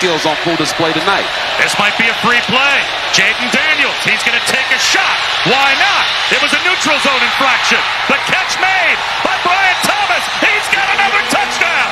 skills on full display tonight. This might be a free play. Jaden Daniels, he's going to take a shot. Why not? It was a neutral zone infraction. The catch made by Brian Thomas. He's got another touchdown.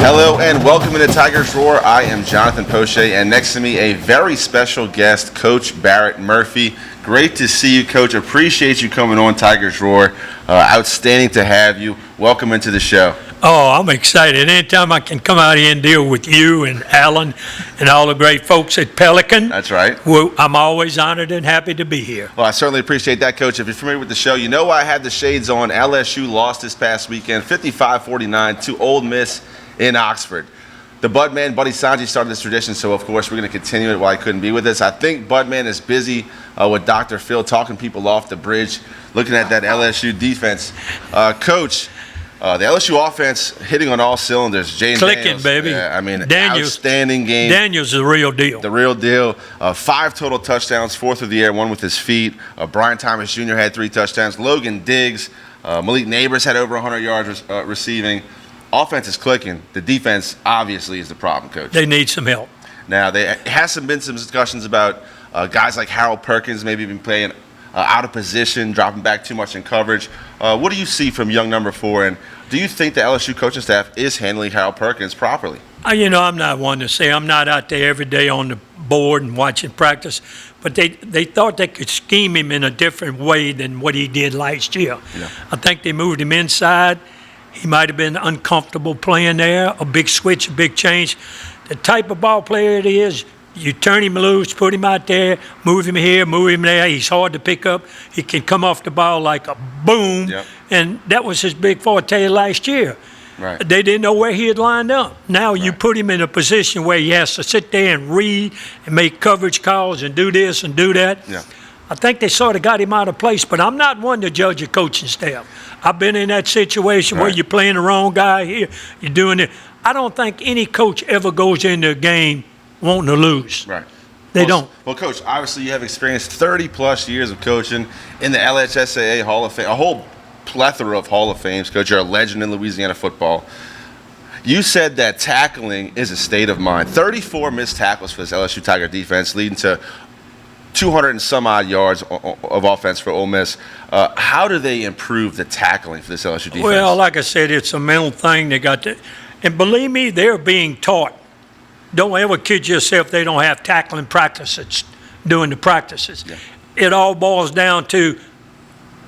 Hello and welcome to Tigers Roar. I am Jonathan Poche, and next to me a very special guest, Coach Barrett Murphy. Great to see you, Coach. Appreciate you coming on Tigers Roar. Outstanding to have you. Welcome into the show. Oh, I'm excited. Anytime I can come out here and deal with you and Alan and all the great folks at Pelican. That's right. Well, I'm always honored and happy to be here. Well, I certainly appreciate that, Coach. If you're familiar with the show, you know why I had the shades on. LSU lost this past weekend, 55-49 to Ole Miss in Oxford. The Budman, Buddy Sanji, started this tradition, so of course we're going to continue it while he couldn't be with us. I think Budman is busy with Dr. Phil talking people off the bridge, looking at that LSU defense. Coach, the LSU offense hitting on all cylinders. Clicking, Daniels, baby. I mean, Daniels, outstanding game. Daniels is the real deal. The real deal. 5 total touchdowns, 4 through the air, 1 with his feet. Brian Thomas Jr. had 3 touchdowns. Logan Diggs, Malik Neighbors had over 100 yards receiving. Offense is clicking. The defense obviously is the problem, Coach. They need some help. Now, there has been some discussions about guys like Harold Perkins maybe been playing out of position, dropping back too much in coverage. What do you see from young number 4, and do you think the LSU coaching staff is handling Harold Perkins properly? I'm not one to say I'm not out there every day on the board and watching practice, but they thought they could scheme him in a different way than what he did last year. Yeah. I think they moved him inside. He might have been uncomfortable playing there, a big switch, a big change. The type of ball player it is, you turn him loose, put him out there, move him here, move him there. He's hard to pick up. He can come off the ball like a boom, Yep. and that was his big forte last year. Right. They didn't know where he had lined up. Now you put him in a position where he has to sit there and read and make coverage calls and do this and do that. Yeah. I think they sort of got him out of place, but I'm not one to judge a coaching staff. I've been in that situation where you're playing the wrong guy here, you're doing it. I don't think any coach ever goes into a game wanting to lose. Right. They don't. Well, Coach, obviously you have experienced 30-plus years of coaching in the LHSAA Hall of Fame, a whole plethora of Hall of Fames. Coach, you're a legend in Louisiana football. You said that tackling is a state of mind. 34 missed tackles for this LSU Tiger defense, leading to 200 and some odd yards of offense for Ole Miss. How do they improve the tackling for this LSU defense? Well, like I said, it's a mental thing. They got to, and believe me, they're being taught. Don't ever kid yourself. They don't have tackling practices doing the practices. Yeah. It all boils down to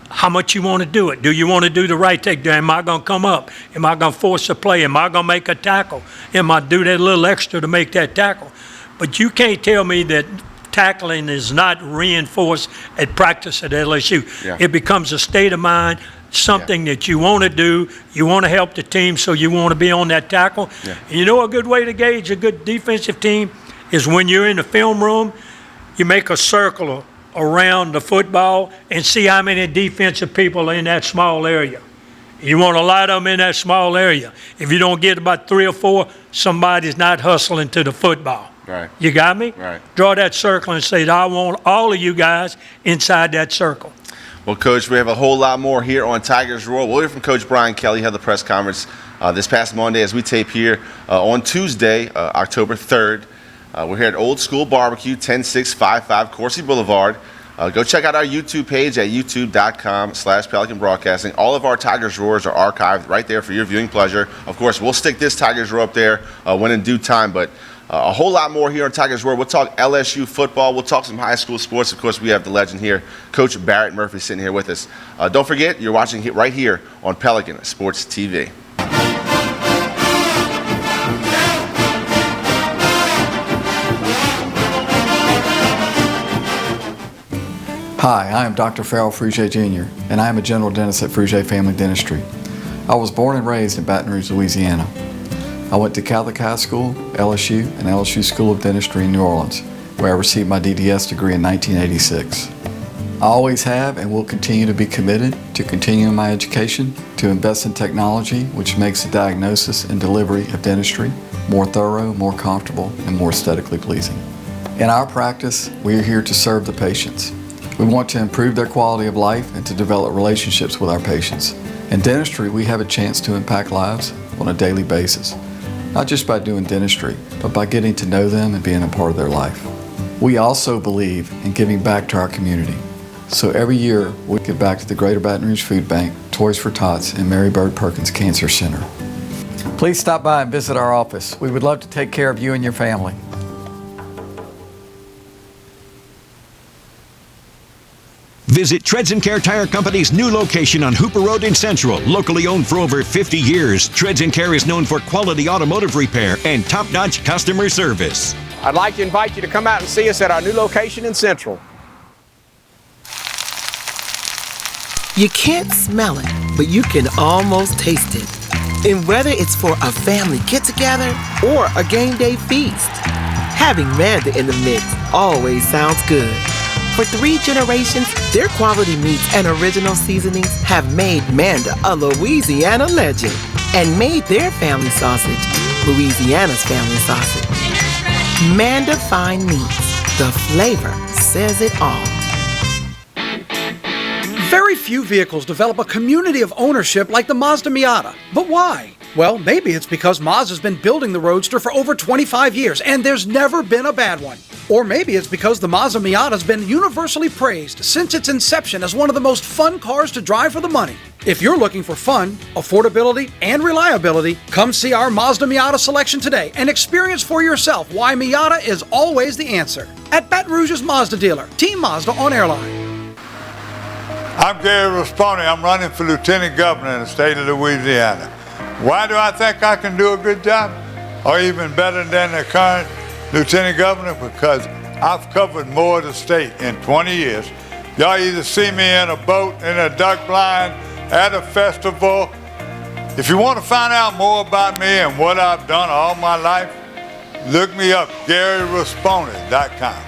how much you want to do it. Do you want to do the right thing? Am I going to come up? Am I going to force a play? Am I going to make a tackle? Am I do that little extra to make that tackle? But you can't tell me that tackling is not reinforced at practice at LSU. Yeah. It becomes a state of mind, something that you want to do. You want to help the team, so you want to be on that tackle. Yeah. And you know a good way to gauge a good defensive team is when you're in the film room, you make a circle around the football and see how many defensive people are in that small area. You want a lot of them in that small area. If you don't get about 3 or 4, somebody's not hustling to the football. Right. You got me? Right. Draw that circle and say, I want all of you guys inside that circle. Well, Coach, we have a whole lot more here on Tigers Roar. We'll hear from Coach Brian Kelly, had the press conference this past Monday as we tape here on Tuesday, October 3rd. We're here at Old School Barbecue, 10655 Coursey Boulevard. Go check out our YouTube page at youtube.com/Pelican Broadcasting. All of our Tigers Roars are archived right there for your viewing pleasure. Of course, we'll stick this Tigers Roar up there when in due time, but a whole lot more here on Tigers Roar. We'll talk LSU football. We'll talk some high school sports. Of course, we have the legend here, Coach Barrett Murphy, sitting here with us. Don't forget, you're watching it right here on Pelican Sports TV. Hi, I am Dr. Farrell Frugier Jr., and I am a general dentist at Frugier Family Dentistry. I was born and raised in Baton Rouge, Louisiana. I went to Catholic High School, LSU, and LSU School of Dentistry in New Orleans, where I received my DDS degree in 1986. I always have and will continue to be committed to continuing my education, to invest in technology which makes the diagnosis and delivery of dentistry more thorough, more comfortable, and more aesthetically pleasing. In our practice, we are here to serve the patients. We want to improve their quality of life and to develop relationships with our patients. In dentistry, we have a chance to impact lives on a daily basis, not just by doing dentistry, but by getting to know them and being a part of their life. We also believe in giving back to our community. So every year, we give back to the Greater Baton Rouge Food Bank, Toys for Tots, and Mary Bird Perkins Cancer Center. Please stop by and visit our office. We would love to take care of you and your family. Visit Treads & Care Tire Company's new location on Hooper Road in Central. Locally owned for over 50 years, Treads & Care is known for quality automotive repair and top-notch customer service. I'd like to invite you to come out and see us at our new location in Central. You can't smell it, but you can almost taste it. And whether it's for a family get-together or a game day feast, having Manda in the mix always sounds good. For 3 generations, their quality meats and original seasonings have made Manda a Louisiana legend and made their family sausage Louisiana's family sausage. Manda Fine Meats. The flavor says it all. Very few vehicles develop a community of ownership like the Mazda Miata. But why? Well, maybe it's because Mazda's been building the Roadster for over 25 years and there's never been a bad one. Or maybe it's because the Mazda Miata's been universally praised since its inception as one of the most fun cars to drive for the money. If you're looking for fun, affordability, and reliability, come see our Mazda Miata selection today and experience for yourself why Miata is always the answer. At Baton Rouge's Mazda dealer, Team Mazda on Airline. I'm Gary Rasponi. I'm running for Lieutenant Governor in the state of Louisiana. Why do I think I can do a good job? Or even better than the current Lieutenant Governor? Because I've covered more of the state in 20 years. Y'all either see me in a boat, in a duck blind, at a festival. If you want to find out more about me and what I've done all my life, look me up, GaryRasponi.com.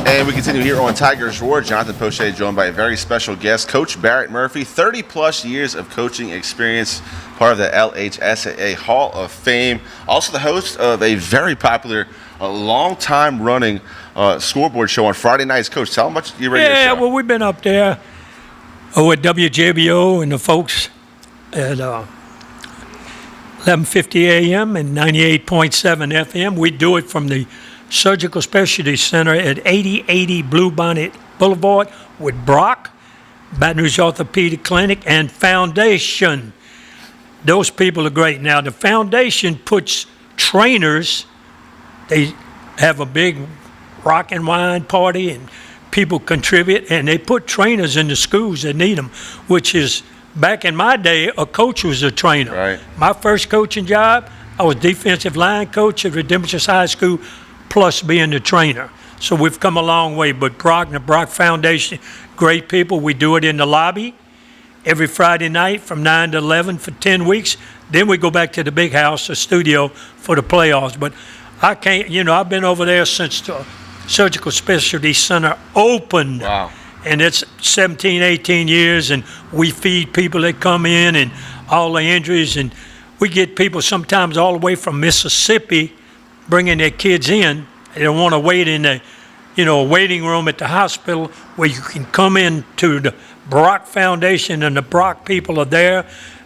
And we continue here on Tigers Roar. Jonathan Poche joined by a very special guest, Coach Barrett Murphy, 30-plus years of coaching experience, part of the LHSAA Hall of Fame. Also the host of a very popular, long-time running scoreboard show on Friday nights. Coach, tell them about your radio show. Yeah, well, we've been up there at WJBO and the folks at 11:50 a.m. and 98.7 FM. We do it from the Surgical Specialty Center at 8080 Bluebonnet Boulevard with Brock, Baton Rouge Orthopedic Clinic, and Foundation. Those people are great. Now, the Foundation puts trainers, they have a big rock and wine party, and people contribute, and they put trainers in the schools that need them, which is, back in my day, a coach was a trainer. Right. My first coaching job, I was defensive line coach at Redemption High School, plus being the trainer. So we've come a long way. But Brock and the Brock Foundation, great people. We do it in the lobby every Friday night from 9 to 11 for 10 weeks. Then we go back to the big house, the studio, for the playoffs. But I can't, I've been over there since the Surgical Specialty Center opened. Wow. And it's 17, 18 years, and we feed people that come in and all the injuries. And we get people sometimes all the way from Mississippi bringing their kids in. They don't want to wait in the, waiting room at the hospital where you can come in to the Brock Foundation and the Brock people are there.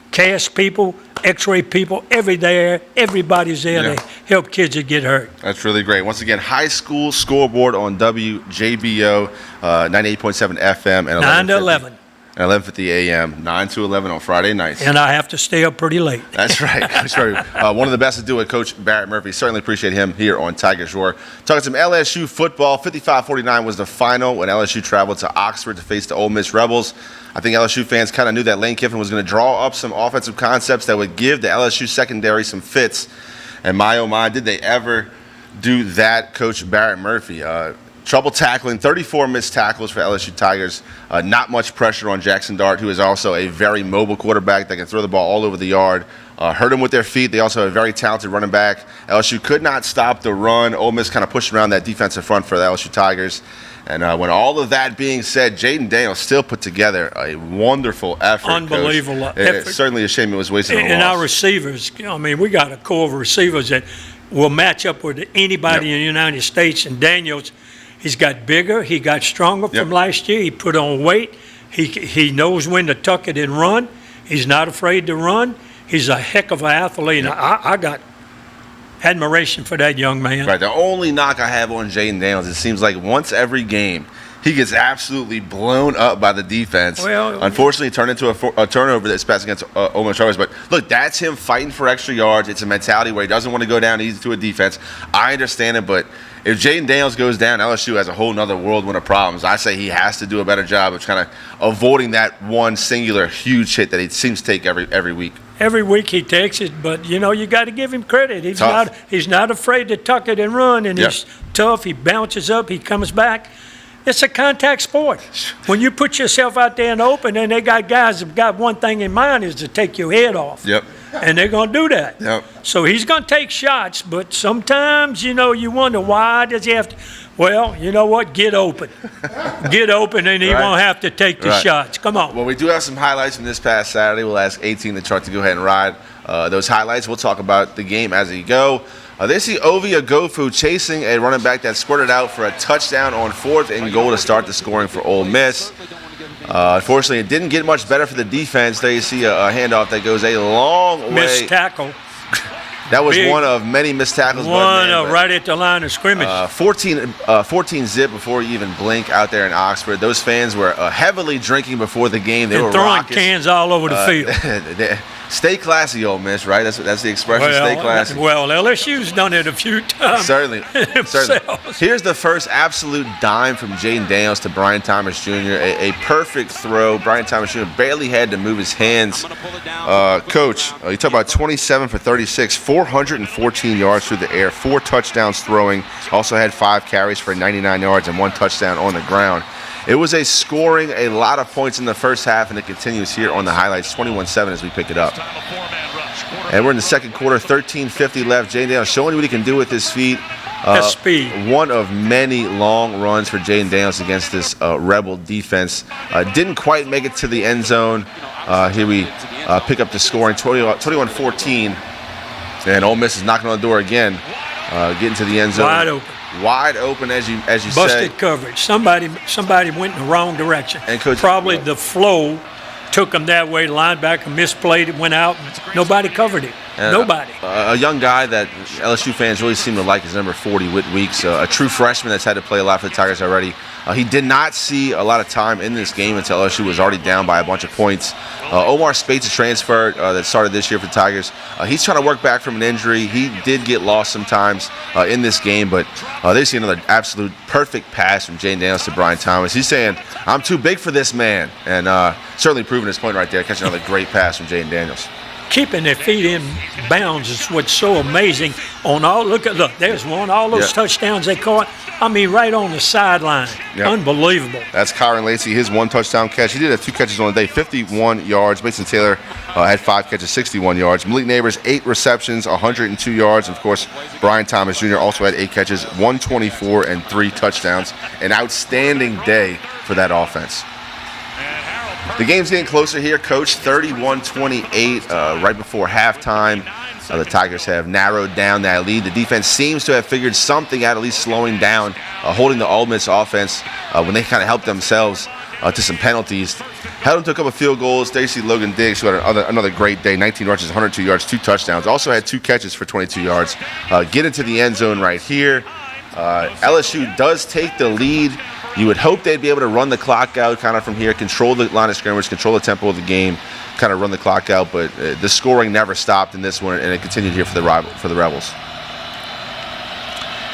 CAS people, X-ray people, everybody's there to help kids that get hurt. That's really great. Once again, high school scoreboard on WJBO, 98.7 FM and 9 to 11. And 11:50 a.m., 9 to 11 on Friday nights. And I have to stay up pretty late. That's right. Coach Murphy. One of the best to do it, Coach Barrett Murphy. Certainly appreciate him here on Tigers Roar. Talking some LSU football. 55-49 was the final when LSU traveled to Oxford to face the Ole Miss Rebels. I think LSU fans kind of knew that Lane Kiffin was going to draw up some offensive concepts that would give the LSU secondary some fits. And my, oh my, did they ever do that, Coach Barrett Murphy. Trouble tackling, 34 missed tackles for LSU Tigers. Not much pressure on Jackson Dart, who is also a very mobile quarterback that can throw the ball all over the yard. Hurt him with their feet. They also have a very talented running back. LSU could not stop the run. Ole Miss kind of pushed around that defensive front for the LSU Tigers. And when all of that being said, Jaden Daniels still put together a wonderful effort. Unbelievable Coach. effort. It's certainly a shame it was wasted on a And loss. our receivers, I mean, we got a core of receivers that will match up with anybody in the United States. And Daniels, he's got bigger. He got stronger from last year. He put on weight. He knows when to tuck it and run. He's not afraid to run. He's a heck of an athlete. And I got admiration for that young man. Right. The only knock I have on Jaden Daniels, it seems like once every game, he gets absolutely blown up by the defense. Well, unfortunately, it turned into a turnover this pass against Ole Miss Rebels. But look, that's him fighting for extra yards. It's a mentality where he doesn't want to go down easy to a defense. I understand it, but if Jaden Daniels goes down, LSU has a whole nother whirlwind of problems. I say he has to do a better job of kind of avoiding that one singular huge hit that he seems to take every week. Every week he takes it, but you got to give him credit. He's not afraid to tuck it and run, and he's tough. He bounces up, he comes back. It's a contact sport. When you put yourself out there in the open, and they got guys that got one thing in mind is to take your head off. Yep. And they're going to do that. Yep. So he's going to take shots, but sometimes, you wonder why does he have to. Well, you know what? Get open. Get open, and he won't have to take the shots. Come on. Well, we do have some highlights from this past Saturday. We'll ask 18 the chart to go ahead and ride those highlights. We'll talk about the game as we go. They see Ovi Agofu chasing a running back that squirted out for a touchdown on 4th and goal to start the scoring for Ole Miss. Unfortunately, it didn't get much better for the defense. There you see a handoff that goes a long way. Missed tackle. That was one of many missed tackles. Right at the line of scrimmage. 14 zip before you even blink out there in Oxford. Those fans were heavily drinking before the game. They were throwing raucous. cans all over the field. Stay classy, Ole Miss, right? That's the expression, stay classy. Well, LSU's done it a few times. Certainly. Here's the first absolute dime from Jaden Daniels to Brian Thomas Jr. A perfect throw. Brian Thomas Jr. barely had to move his hands. Coach, you talk about 27 for 36, 414 yards through the air, 4 touchdowns throwing. Also had 5 carries for 99 yards and 1 touchdown on the ground. It was a lot of points in the first half, and it continues here on the highlights, 21-7 as we pick it up. And we're in the second quarter, 13:50 left. Jaden Daniels showing what he can do with his feet. Speed. One of many long runs for Jaden Daniels against this Rebel defense. Didn't quite make it to the end zone. Here we pick up the scoring, 21-14. And Ole Miss is knocking on the door again, getting to the end zone. Wide open, as you Busted say. Busted coverage. Somebody went in the wrong direction. And Coach, probably the flow took him that way. The linebacker misplayed it, went out. Nobody covered it. Nobody. A young guy that LSU fans really seem to like is number 40, Whit Weeks, a true freshman that's had to play a lot for the Tigers already. He did not see a lot of time in this game until LSU was already down by a bunch of points. Omar Spates, a transfer that started this year for the Tigers. He's trying to work back from an injury. He did get lost sometimes in this game, but they see another absolute perfect pass from Jaden Daniels to Brian Thomas. He's saying, I'm too big for this man, and certainly proving his point right there, catching another great pass from Jaden Daniels. Keeping their feet in bounds is what's so amazing. Look, there's one. All those touchdowns they caught. I mean, right on the sideline. Yep. Unbelievable. That's Kyron Lacey, his 1 touchdown catch. He did have 2 catches on the day, 51 yards. Mason Taylor had 5 catches, 61 yards. Malik Neighbors, 8 receptions, 102 yards. Of course, Brian Thomas Jr. also had 8 catches, 124 and 3 touchdowns. An outstanding day for that offense. The game's getting closer here, Coach. 31-28 right before halftime. The Tigers have narrowed down that lead. The defense seems to have figured something out, at least slowing down, holding the Ole Miss offense when they kind of helped themselves to some penalties. Held him to a couple of field goals. Stacy Logan Diggs, who had another great day, 19 rushes, 102 yards, 2 touchdowns. Also had 2 catches for 22 yards. Get into the end zone right here. LSU does take the lead. You would hope they'd be able to run the clock out kind of from here, control the line of scrimmage, control the tempo of the game, kind of run the clock out. But the scoring never stopped in this one, and it continued here for the Rebels.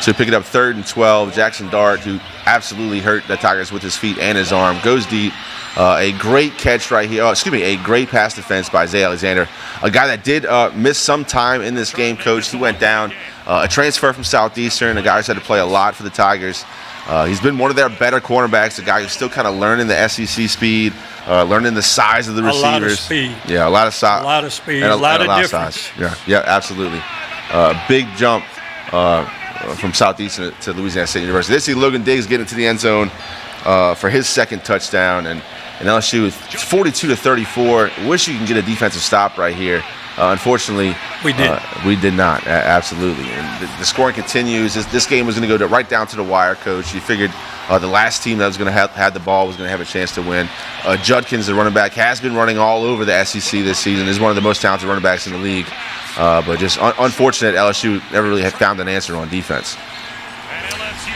So pick it up 3rd and 12. Jackson Dart, who absolutely hurt the Tigers with his feet and his arm, goes deep. A great catch right here. A great pass defense by Zay Alexander. A guy that did miss some time in this game, Coach. He went down. A transfer from Southeastern. A guy who's had to play a lot for the Tigers. He's been one of their better cornerbacks. A guy who's still kind of learning the SEC speed, learning the size of the receivers. A lot of speed. Yeah, a lot of size. A lot of speed. A lot of difference. Size. Yeah, absolutely. Big jump. From Southeastern to Louisiana State University. They see Logan Diggs get into the end zone for his 2nd touchdown, and LSU is 42-34. Wish you can get a defensive stop right here. Unfortunately, we did not. Absolutely, and the scoring continues. This game was going to go right down to the wire, Coach. You figured the last team that was going to have the ball was going to have a chance to win. Judkins, the running back, has been running all over the SEC this season. Is one of the most talented running backs in the league. But just unfortunate, LSU never really had found an answer on defense.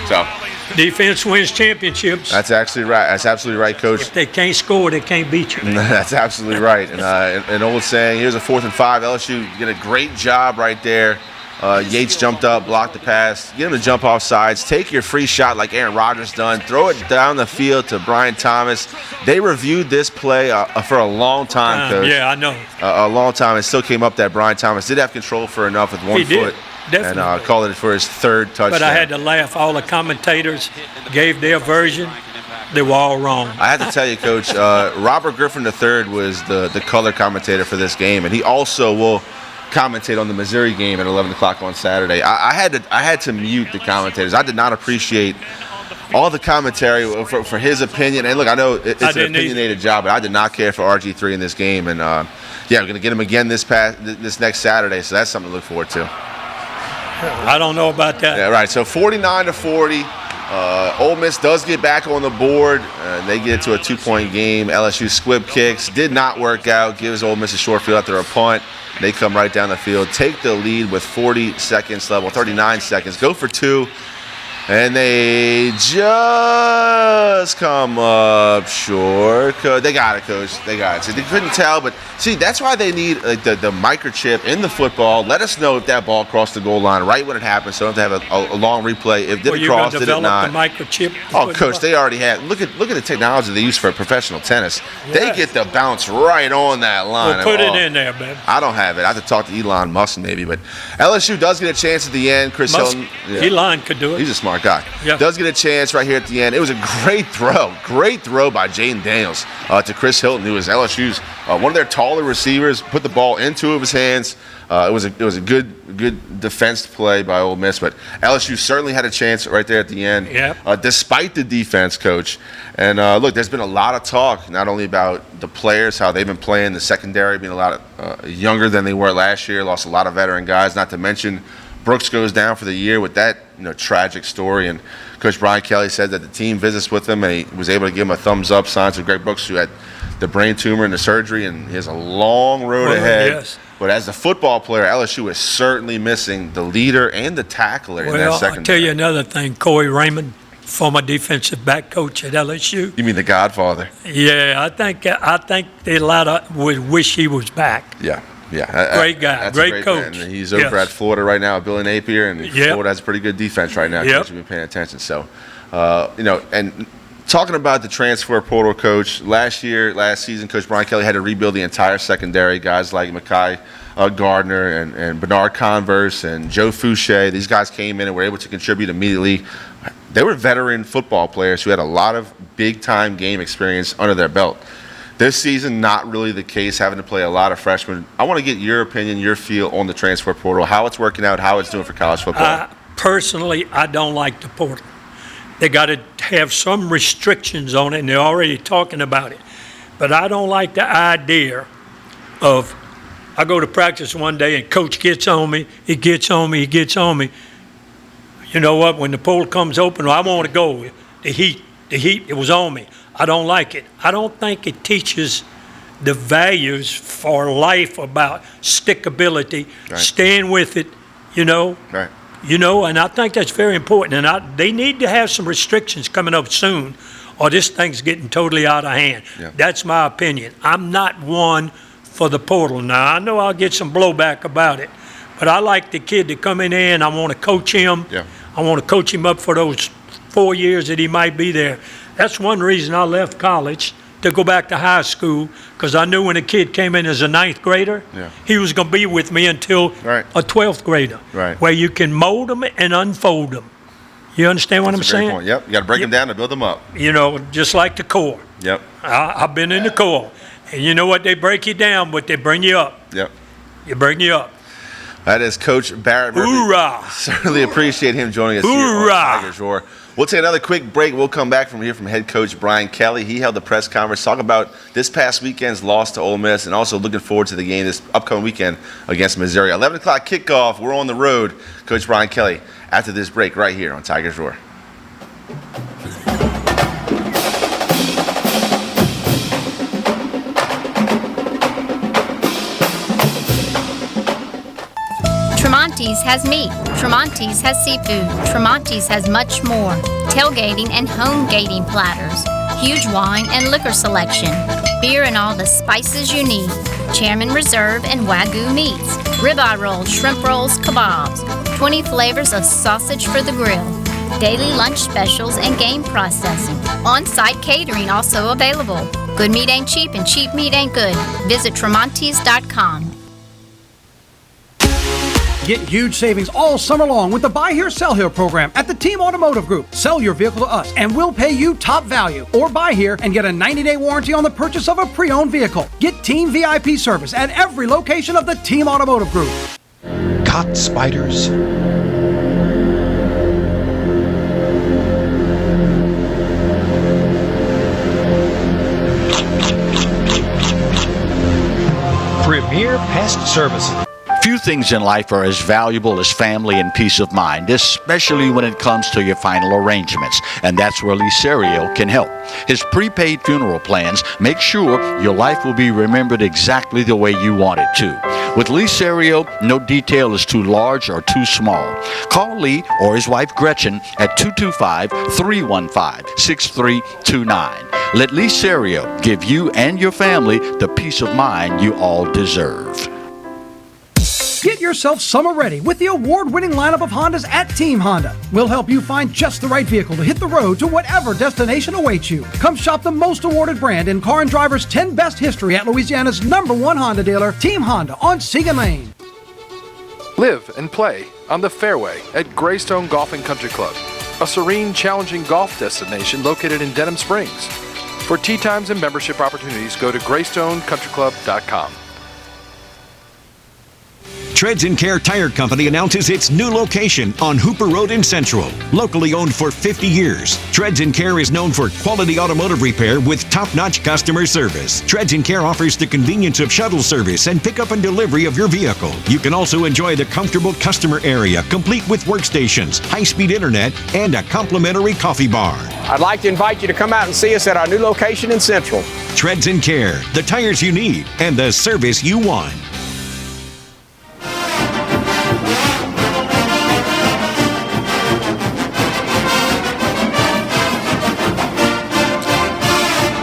So defense wins championships. That's actually right. That's absolutely right, Coach. If they can't score, they can't beat you. That's absolutely right. And an old saying, here's a 4th and 5. LSU did a great job right there. Yates jumped up, blocked the pass, get him to jump off sides, take your free shot like Aaron Rodgers done, throw it down the field to Brian Thomas. They reviewed this play for a long time, Coach. Yeah, I know. A long time. It still came up that Brian Thomas did have control for enough with one foot. Definitely. And called it for his 3rd touchdown. But I had to laugh. All the commentators gave their version. They were all wrong. I have to tell you, Coach, Robert Griffin III was the color commentator for this game, and he also will commentate on the Missouri game at 11 o'clock on Saturday. I had to mute the commentators. I did not appreciate all the commentary for his opinion. And look, I know it's an opinionated job, but I did not care for RG3 in this game. And we're going to get him again this next Saturday, so that's something to look forward to. I don't know about that. Yeah, right. So 49-40. Ole Miss does get back on the board. They get to a 2-point game. LSU squib kicks. Did not work out. Gives Ole Miss a short field after a punt. They come right down the field, take the lead with 40 seconds left, 39 seconds, go for 2. And they just come up short. They got it, Coach. They got it. So they couldn't tell, but see, that's why they need the microchip in the football. Let us know if that ball crossed the goal line right when it happened, so don't have to have a long replay. If did it cross, did it not? The microchip. Oh, Coach, they already have. Look at the technology they use for professional tennis. Yeah. They get the bounce right on that line. Well, put it in there, baby. I don't have it. I have to talk to Elon Musk maybe, but LSU does get a chance at the end. Chris Hilton. Yeah. Elon could do it. He's a smart guy. Yep. Does get a chance right here at the end. It was a great throw by Jaden Daniels to Chris Hilton, who is LSU's one of their taller receivers. Put the ball in 2 of his hands. It was a good defense play by Ole Miss, but LSU certainly had a chance right there at the end, despite the defense, Coach. And look, there's been a lot of talk not only about the players, how they've been playing, the secondary being a lot younger than they were last year, lost a lot of veteran guys, not to mention Brooks goes down for the year with that tragic story. And Coach Brian Kelly said that the team visits with him and he was able to give him a thumbs up sign to Greg Brooks, who had the brain tumor and the surgery, and he has a long road ahead. Yes. But as a football player, LSU is certainly missing the leader and the tackler in that secondary. I'll tell you another thing. Corey Raymond, former defensive back coach at LSU. You mean the Godfather? Yeah, I think a lot of would wish he was back. Yeah. Great guy, great coach. Man. He's over at Florida right now, Billy Napier, and Florida has a pretty good defense right now. You've been paying attention. So, and talking about the transfer portal, Coach, last season, Coach Brian Kelly had to rebuild the entire secondary. Guys like Mekhi Gardner and Bernard Converse and Joe Fouché, these guys came in and were able to contribute immediately. They were veteran football players who had a lot of big-time game experience under their belt. This season, not really the case, having to play a lot of freshmen. I want to get your opinion, your feel on the transfer portal, how it's working out, how it's doing for college football. Personally, I don't like the portal. They got to have some restrictions on it, and they're already talking about it. But I don't like the idea of, I go to practice one day and coach gets on me, he gets on me. You know what, when the portal comes open, I want to go. The heat the heat, it was on me. I don't like it. I don't think it teaches the values for life about stickability, staying with it, you know. Right. You know, and I think that's very important. And they need to have some restrictions coming up soon, or this thing's getting totally out of hand. Yeah. That's my opinion. I'm not one for the portal. Now, I know I'll get some blowback about it, but I like the kid to come in there, and I want to coach him. Yeah. I want to coach him up for those 4 years that he might be there. That's one reason I left college to go back to high school, because I knew when a kid came in as a 9th grader, he was going to be with me until a 12th grader, where you can mold them and unfold them. You understand what I'm saying? Point. Yep, you got to break them down to build them up. You know, just like the Corps. Yep. I've been in the Corps, and you know what? They break you down, but they bring you up. Yep. You bring you up. That is Coach Barrett Murphy. Hoorah! Certainly appreciate him joining us here on Tigers Roar. We'll take another quick break. We'll come back from head coach Brian Kelly. He held the press conference, talk about this past weekend's loss to Ole Miss, and also looking forward to the game this upcoming weekend against Missouri. 11 o'clock kickoff. We're on the road. Coach Brian Kelly after this break right here on Tigers Roar. Tremonti's has meat. Tremonti's has seafood. Tremonti's has much more. Tailgating and home gating platters. Huge wine and liquor selection. Beer and all the spices you need. Chairman Reserve and Wagyu meats. Ribeye rolls, shrimp rolls, kebabs. 20 flavors of sausage for the grill. Daily lunch specials and game processing. On-site catering also available. Good meat ain't cheap and cheap meat ain't good. Visit Tremonti's.com. Get huge savings all summer long with the Buy Here, Sell Here program at the Team Automotive Group. Sell your vehicle to us and we'll pay you top value. Or buy here and get a 90-day warranty on the purchase of a pre-owned vehicle. Get Team VIP service at every location of the Team Automotive Group. Caught spiders. Premier Pest Services. Few things in life are as valuable as family and peace of mind, especially when it comes to your final arrangements, and that's where Lee Serio can help. His prepaid funeral plans make sure your life will be remembered exactly the way you want it to. With Lee Serio, no detail is too large or too small. Call Lee or his wife Gretchen at 225-315-6329. Let Lee Serio give you and your family the peace of mind you all deserve. Get yourself summer ready with the award-winning lineup of Hondas at Team Honda. We'll help you find just the right vehicle to hit the road to whatever destination awaits you. Come shop the most awarded brand in Car and Driver's 10 Best history at Louisiana's #1 Honda dealer, Team Honda on Seagan Lane. Live and play on the fairway at Greystone Golf and Country Club, a serene, challenging golf destination located in Denham Springs. For tee times and membership opportunities, go to GreystonCountryClub.com. Treads & Care Tire Company announces its new location on Hooper Road in Central. Locally owned for 50 years, Treads & Care is known for quality automotive repair with top-notch customer service. Treads & Care offers the convenience of shuttle service and pickup and delivery of your vehicle. You can also enjoy the comfortable customer area, complete with workstations, high-speed internet, and a complimentary coffee bar. I'd like to invite you to come out and see us at our new location in Central. Treads & Care, the tires you need and the service you want.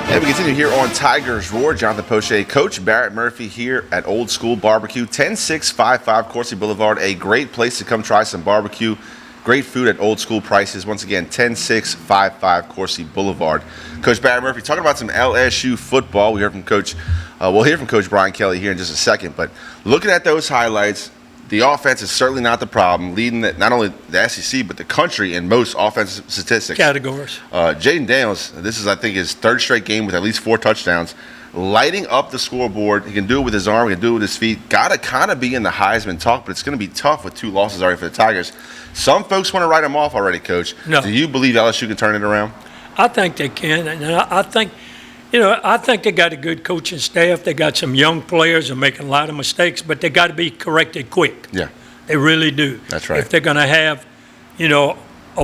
And we continue here on Tigers Roar. Jonathan Poche, Coach Barrett Murphy here at Old School Barbecue, 10655 Coursey Boulevard. A great place to come try some barbecue. Great food at old school prices. Once again, 10655 Coursey Boulevard. Coach Barrett Murphy, talking about some LSU football. We heard from we'll hear from Coach Brian Kelly here in just a second. But looking at those highlights, the offense is certainly not the problem, leading not only the SEC but the country in most offensive statistics. Categories. Jaden Daniels, this is, I think, his third straight game with at least 4 touchdowns, lighting up the scoreboard. He can do it with his arm, he can do it with his feet. Got to kind of be in the Heisman talk, but it's going to be tough with 2 losses already for the Tigers. Some folks want to write him off already, Coach. No. Do you believe LSU can turn it around? I think they can, and I think they got a good coaching staff. They got some young players who are making a lot of mistakes, but they got to be corrected quick. Yeah. They really do. That's right. If they're going to have, a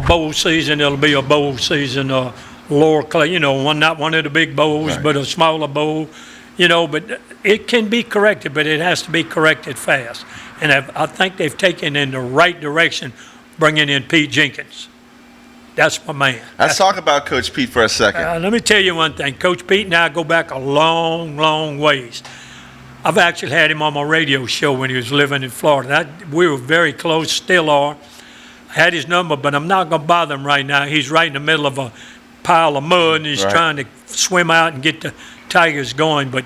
bowl season, it'll be a bowl season lower class, not one of the big bowls, Right. but a smaller bowl, but it can be corrected, but it has to be corrected fast. And I think they've taken in the right direction, bringing in Pete Jenkins. That's my man. Let's talk about Coach Pete for a second. Let me tell you one thing. Coach Pete and I go back a long, long ways. I've actually had him on my radio show when he was living in Florida. We were very close, still are. I had his number, but I'm not going to bother him right now. He's right in the middle of a pile of mud, and he's trying to swim out and get the Tigers going. But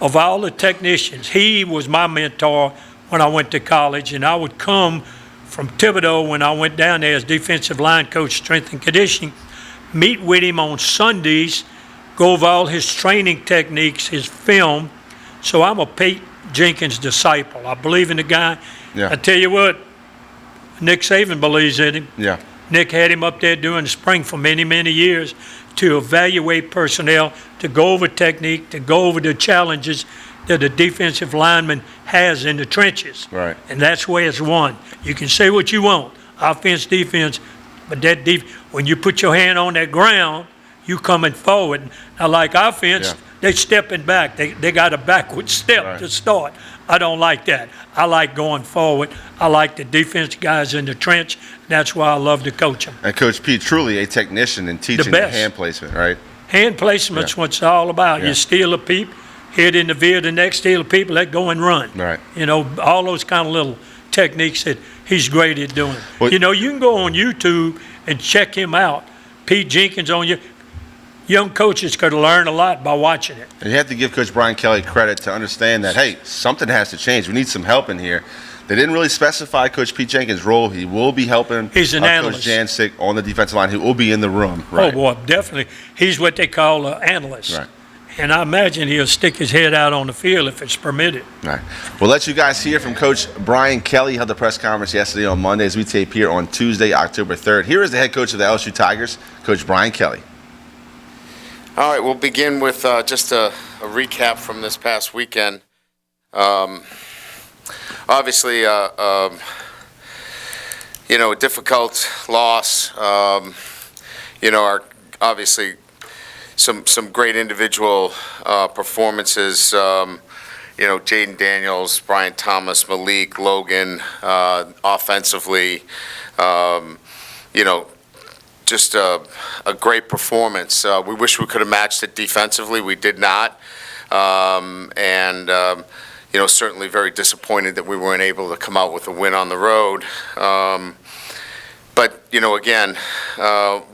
of all the technicians, he was my mentor when I went to college, and I would come from Thibodeau when I went down there as defensive line coach, strength and conditioning, meet with him on Sundays, go over all his training techniques, his film. So I'm a Pete Jenkins disciple. I believe in the guy. Yeah. I tell you what, Nick Saban believes in him. Yeah. Nick had him up there during the spring for many, many years to evaluate personnel, to go over technique, to go over the challenges that a defensive lineman has in the trenches. Right. And that's where it's won. You can say what you want, offense, defense, but when you put your hand on that ground, you coming forward. Now, like offense, they stepping back. They got a backward step to start. I don't like that. I like going forward. I like the defense guys in the trench. That's why I love to coach them. And Coach Pete, truly a technician in teaching the hand placement, right? Hand placement's what it's all about. You steal a peep, hit in the veer, the next steal a peep, let go and run. Right. All those kind of little techniques that he's great at doing. Well, you can go on YouTube and check him out. Pete Jenkins on you. Young coaches could learn a lot by watching it. And you have to give Coach Brian Kelly credit to understand that, hey, something has to change. We need some help in here. They didn't really specify Coach Pete Jenkins' role. He will be helping He's an analyst. Coach Jancic on the defensive line, who will be in the room. Right. Oh, boy, definitely. He's what they call an analyst. Right. And I imagine he'll stick his head out on the field if it's permitted. All right. We'll let you guys hear from Coach Brian Kelly. He held the press conference yesterday on Monday as we tape here on Tuesday, October 3rd. Here is the head coach of the LSU Tigers, Coach Brian Kelly. All right, we'll begin with just a recap from this past weekend. Obviously, a difficult loss. Obviously some great individual performances. Jaden Daniels, Brian Thomas, Malik, Logan, offensively. Just a great performance. We wish we could have matched it defensively. We did not. Certainly very disappointed that we weren't able to come out with a win on the road. Again,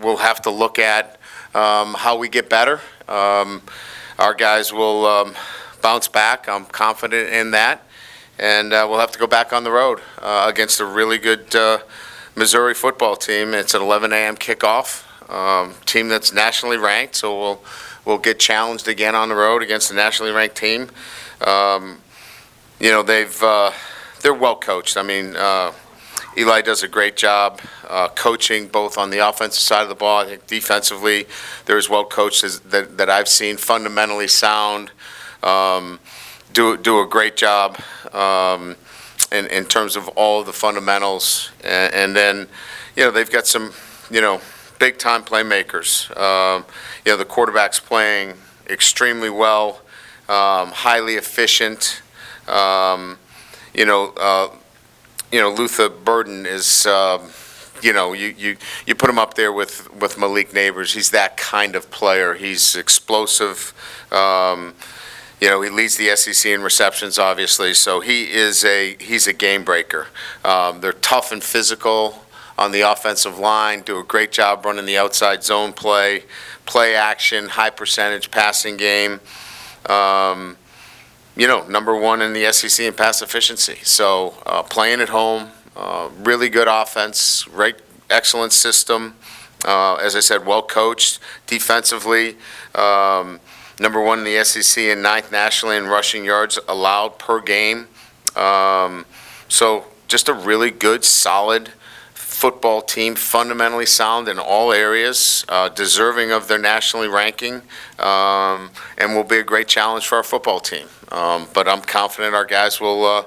we'll have to look at how we get better. Our guys will bounce back. I'm confident in that. And we'll have to go back on the road against a really good Missouri football team. It's an 11 a.m. kickoff, team that's nationally ranked, so we'll get challenged again on the road against a nationally ranked team. They're well coached. I mean, Eli does a great job coaching both on the offensive side of the ball. I think defensively, they're as well coached as that I've seen. Fundamentally sound, do a great job. In terms of all the fundamentals, and then, they've got some, big-time playmakers. The quarterback's playing extremely well, highly efficient. Luther Burden is, you put him up there with Malik Neighbors. He's that kind of player. He's explosive. He leads the SEC in receptions, obviously, so he's a game breaker. They're tough and physical on the offensive line, do a great job running the outside zone play action, high percentage passing game. Number one in the SEC in pass efficiency. So playing at home, really good offense, excellent system. As I said, well coached defensively. Number one in the SEC and 9th nationally in rushing yards allowed per game. So just a really good, solid football team, fundamentally sound in all areas, deserving of their nationally ranking, and will be a great challenge for our football team. But I'm confident our guys will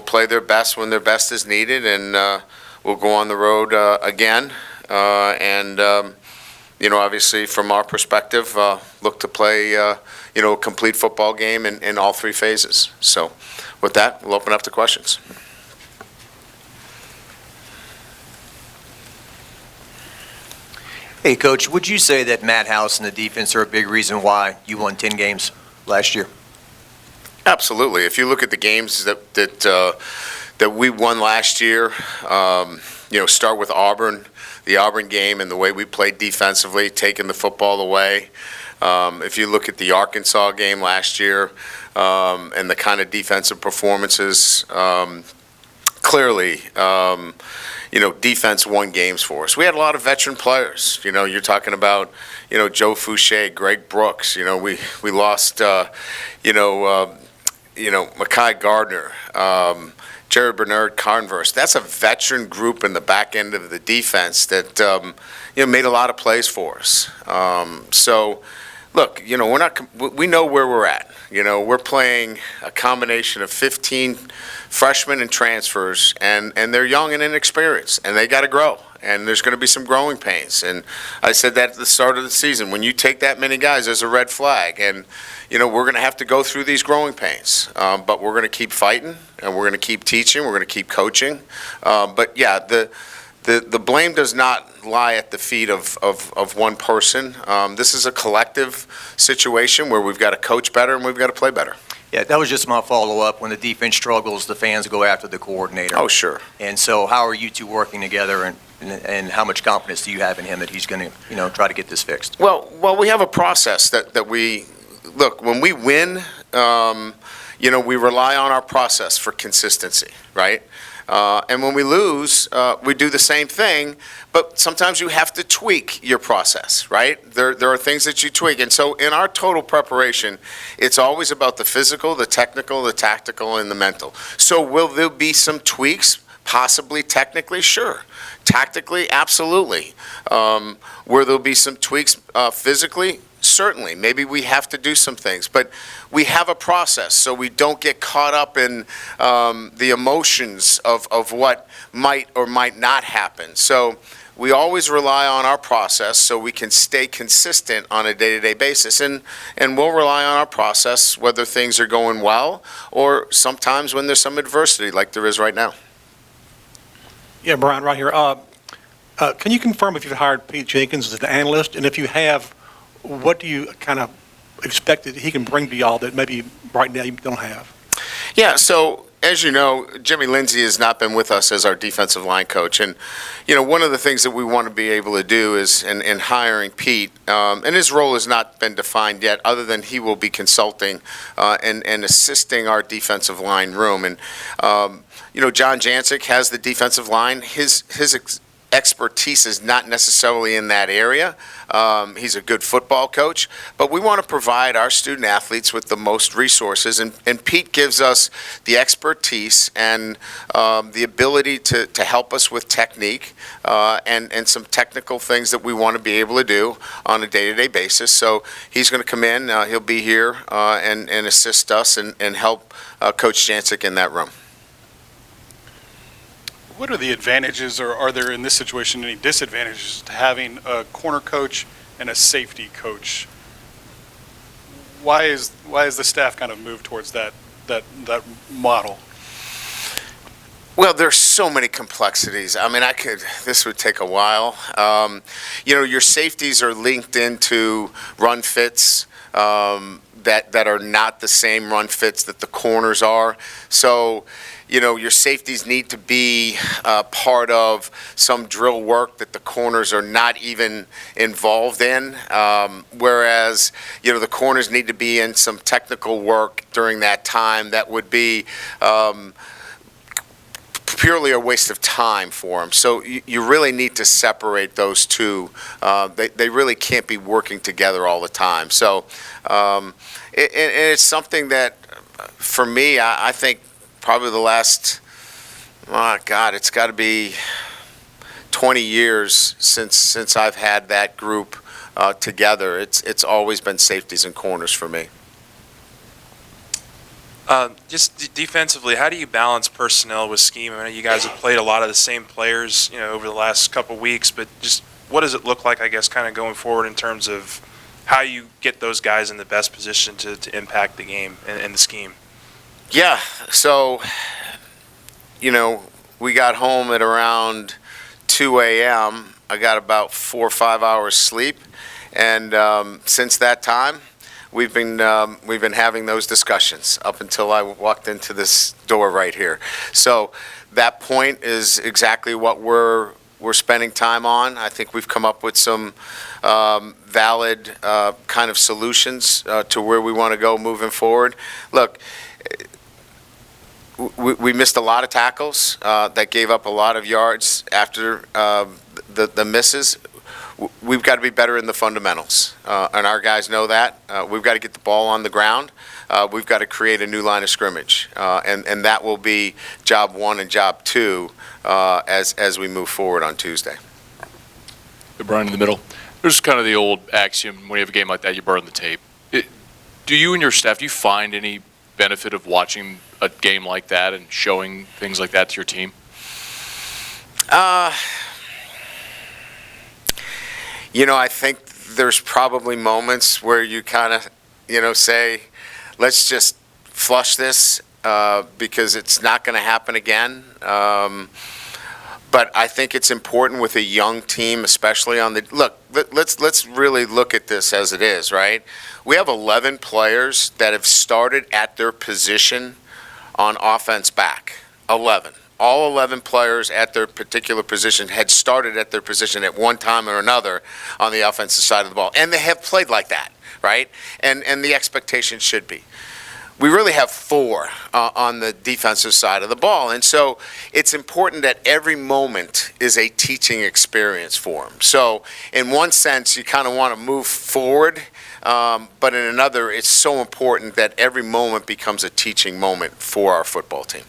play their best when their best is needed, and we'll go on the road again and obviously from our perspective, look to play, a complete football game in all three phases. So with that, we'll open up to questions. Hey, Coach, would you say that Matt House and the defense are a big reason why you won 10 games last year? Absolutely. If you look at the games that we won last year, start with Auburn, the Auburn game and the way we played defensively, taking the football away. If you look at the Arkansas game last year and the kind of defensive performances, clearly, defense won games for us. We had a lot of veteran players. You're talking about, Joe Fouché, Greg Brooks. We lost, Mekhi Gardner, Jared Bernard, Converse. That's a veteran group in the back end of the defense that, made a lot of plays for us. So, look, we know where we're at. We're playing a combination of 15 freshmen and transfers, and they're young and inexperienced, and they got to grow. And there's going to be some growing pains. And I said that at the start of the season. When you take that many guys, there's a red flag. And, we're going to have to go through these growing pains. But we're going to keep fighting, and we're going to keep teaching. We're going to keep coaching. But, yeah, the blame does not lie at the feet of one person. This is a collective situation where we've got to coach better and we've got to play better. Yeah, that was just my follow-up. When the defense struggles, the fans go after the coordinator. Oh, sure. And so how are you two working together, and how much confidence do you have in him that he's going to, try to get this fixed? Well, we have a process that we – look, when we win, we rely on our process for consistency, right? And when we lose, we do the same thing, but sometimes you have to tweak your process, right? There are things that you tweak. And so in our total preparation, it's always about the physical, the technical, the tactical, and the mental. So will there be some tweaks? Possibly, technically, sure. Tactically, absolutely. Where there'll be some tweaks physically, certainly. Maybe we have to do some things. But we have a process, so we don't get caught up in the emotions of what might or might not happen. So we always rely on our process so we can stay consistent on a day-to-day basis. And we'll rely on our process whether things are going well or sometimes when there's some adversity like there is right now. Yeah, Brian, right here. Can you confirm if you've hired Pete Jenkins as an analyst? And if you have, what do you kind of expect that he can bring to y'all that maybe right now you don't have? Yeah, so as you know, Jimmy Lindsey has not been with us as our defensive line coach. And, one of the things that we want to be able to do is, in hiring Pete, and his role has not been defined yet, other than he will be consulting and assisting our defensive line room. And, John Jancic has the defensive line. His expertise is not necessarily in that area. He's a good football coach, but we want to provide our student athletes with the most resources, and Pete gives us the expertise and the ability to help us with technique and some technical things that we want to be able to do on a day-to-day basis. So he's going to come in, he'll be here and assist us and help Coach Jancic in that room. What are the advantages, or are there in this situation any disadvantages to having a corner coach and a safety coach? Why is the staff kind of moved towards that model? Well, there's so many complexities. I mean, this would take a while. Your safeties are linked into run fits that are not the same run fits that the corners are. So, your safeties need to be part of some drill work that the corners are not even involved in, whereas, the corners need to be in some technical work during that time that would be purely a waste of time for them. So you really need to separate those two. They really can't be working together all the time. So it's something that, for me, I think probably the last, it's got to be 20 years since I've had that group together. It's always been safeties and corners for me. Just defensively, how do you balance personnel with scheme? I know you guys have played a lot of the same players, over the last couple weeks, but just what does it look like, I guess, kind of going forward in terms of how you get those guys in the best position to impact the game and the scheme? Yeah, so, we got home at around 2 a.m. I got about 4 or 5 hours sleep, and since that time, we've been having those discussions up until I walked into this door right here. So that point is exactly what we're spending time on. I think we've come up with some valid kind of solutions to where we want to go moving forward. Look, we missed a lot of tackles that gave up a lot of yards after the misses. We've got to be better in the fundamentals, and our guys know that. We've got to get the ball on the ground. We've got to create a new line of scrimmage, and that will be job one and job two as we move forward on Tuesday. Brian in the middle. There's kind of the old axiom, when you have a game like that, you burn the tape. Do you and your staff, do you find any benefit of watching a game like that and showing things like that to your team? I think there's probably moments where you kind of, say, let's just flush this because it's not going to happen again. But I think it's important with a young team, especially on the look. Let's really look at this as it is, right? We have 11 players that have started at their position on offense back. 11. All 11 players at their particular position had started at their position at one time or another on the offensive side of the ball, and they have played like that, right? And the expectation should be. We really have 4 on the defensive side of the ball. And so it's important that every moment is a teaching experience for them. So in one sense, you kind of want to move forward, but in another, it's so important that every moment becomes a teaching moment for our football team.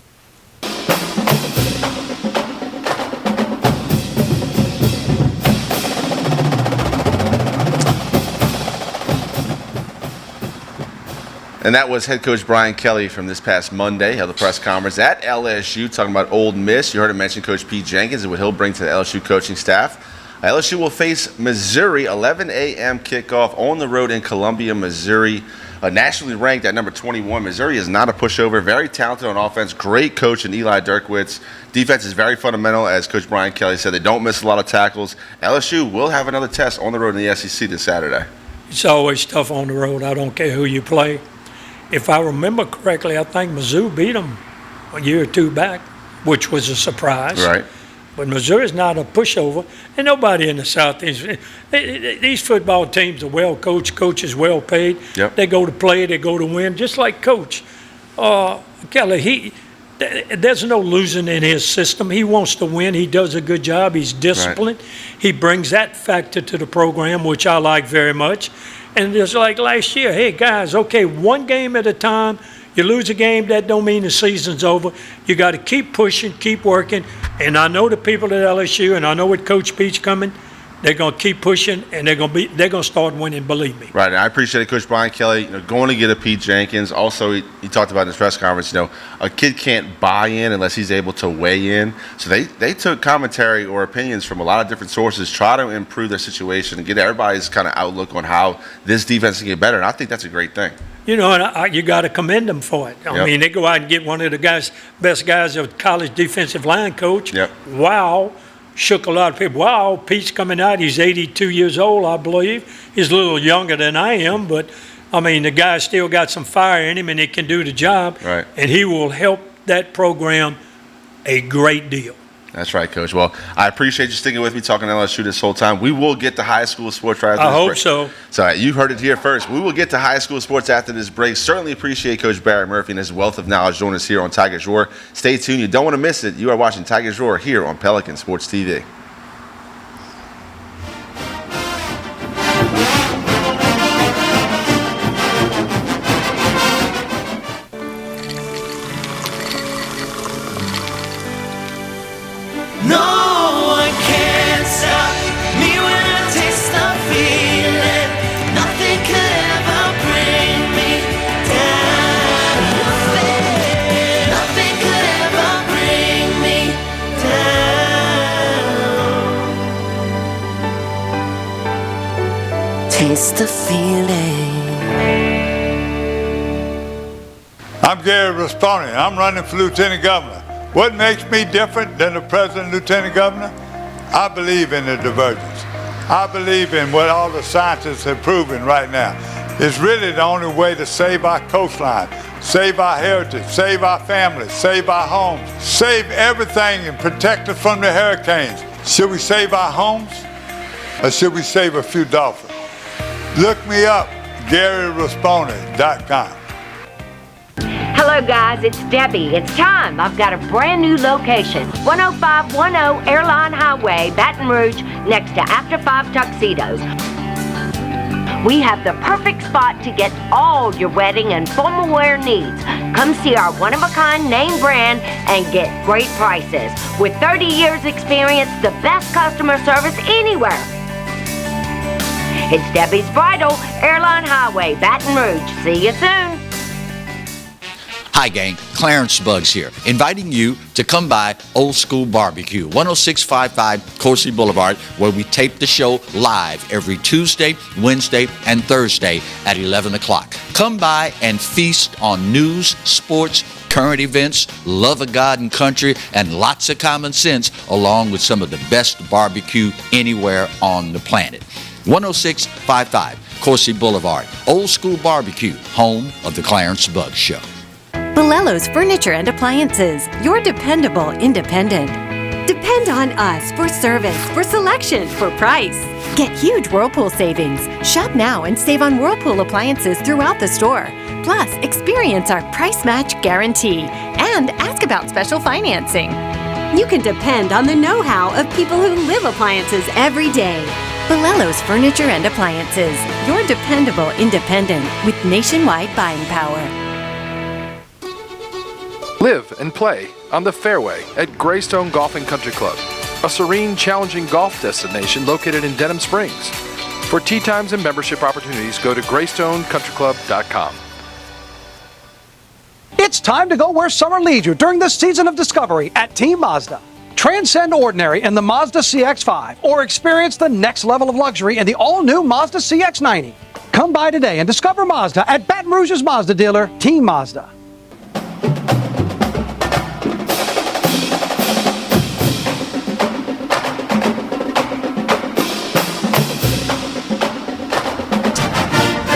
And that was head coach Brian Kelly from this past Monday, held a press conference at LSU talking about Ole Miss. You heard him mention Coach Pete Jenkins and what he'll bring to the LSU coaching staff. LSU will face Missouri, 11 a.m. kickoff on the road in Columbia, Missouri. Nationally ranked at number 21. Missouri is not a pushover. Very talented on offense. Great coach in Eli Dirkwitz. Defense is very fundamental, as Coach Brian Kelly said. They don't miss a lot of tackles. LSU will have another test on the road in the SEC this Saturday. It's always tough on the road. I don't care who you play. If I remember correctly, I think Mizzou beat them a year or two back, which was a surprise. Right. But Missouri's not a pushover, and nobody in the Southeast. These football teams are well coached, coaches well paid. Yep. They go to play, they go to win, just like Coach Kelly. There's no losing in his system. He wants to win. He does a good job. He's disciplined. Right. He brings that factor to the program, which I like very much. And just like last year, hey, guys, okay, one game at a time. You lose a game, that don't mean the season's over. You got to keep pushing, keep working. And I know the people at LSU, and I know with Coach Pete's coming, they're going to keep pushing, and they're going to start winning, believe me. Right, and I appreciate Coach Brian Kelly going to get a Pete Jenkins. Also, he talked about in his press conference, a kid can't buy in unless he's able to weigh in. So they took commentary or opinions from a lot of different sources, try to improve their situation and get everybody's kind of outlook on how this defense can get better, and I think that's a great thing. And you got to commend them for it. I mean, they go out and get one of the best guys of college defensive line coach. Yep. Wow. Shook a lot of people. Wow, Pete's coming out. He's 82 years old, I believe. He's a little younger than I am, but, I mean, the guy's still got some fire in him, and he can do the job. Right. And he will help that program a great deal. That's right, Coach. Well, I appreciate you sticking with me, talking LSU this whole time. We will get to high school sports right after this break. I hope so. So you heard it here first. We will get to high school sports after this break. Certainly appreciate Coach Barrett Murphy and his wealth of knowledge joining us here on Tigers Roar. Stay tuned. You don't want to miss it. You are watching Tigers Roar here on Pelican Sports TV. It's the feeling. I'm Gary Rasponi. I'm running for Lieutenant Governor. What makes me different than the President and Lieutenant Governor? I believe in the divergence. I believe in what all the scientists have proven right now. It's really the only way to save our coastline, save our heritage, save our families, save our homes, save everything and protect us from the hurricanes. Should we save our homes or should we save a few dolphins? Look me up, GaryRasponi.com. Hello guys, it's Debbie. It's time. I've got a brand new location. 10510 Airline Highway, Baton Rouge, next to After 5 Tuxedos. We have the perfect spot to get all your wedding and formal wear needs. Come see our one-of-a-kind name brand and get great prices. With 30 years experience, the best customer service anywhere. It's Debbie's Bridal, Airline Highway, Baton Rouge. See you soon. Hi gang, Clarence Buggs here, inviting you to come by Old School Barbecue, 10655 Coursey Boulevard, where we tape the show live every Tuesday, Wednesday, and Thursday at 11 o'clock. Come by and feast on news, sports, current events, love of God and country, and lots of common sense, along with some of the best barbecue anywhere on the planet. 10655 Coursey Boulevard, Old School Barbecue, home of the Clarence Buggs Show. Bolello's Furniture and Appliances, your dependable independent. Depend on us for service, for selection, for price. Get huge Whirlpool savings. Shop now and save on Whirlpool appliances throughout the store. Plus, experience our price match guarantee and ask about special financing. You can depend on the know-how of people who live appliances every day. Bolello's Furniture and Appliances, your dependable independent with nationwide buying power. Live and play on the fairway at Greystone Golf and Country Club, a serene, challenging golf destination located in Denham Springs. For tee times and membership opportunities, go to GreystonecountryClub.com. It's time to go where summer leads you during this season of discovery at Team Mazda. Transcend ordinary in the Mazda CX-5 or experience the next level of luxury in the all-new Mazda CX-90. Come by today and discover Mazda at Baton Rouge's Mazda dealer, Team Mazda.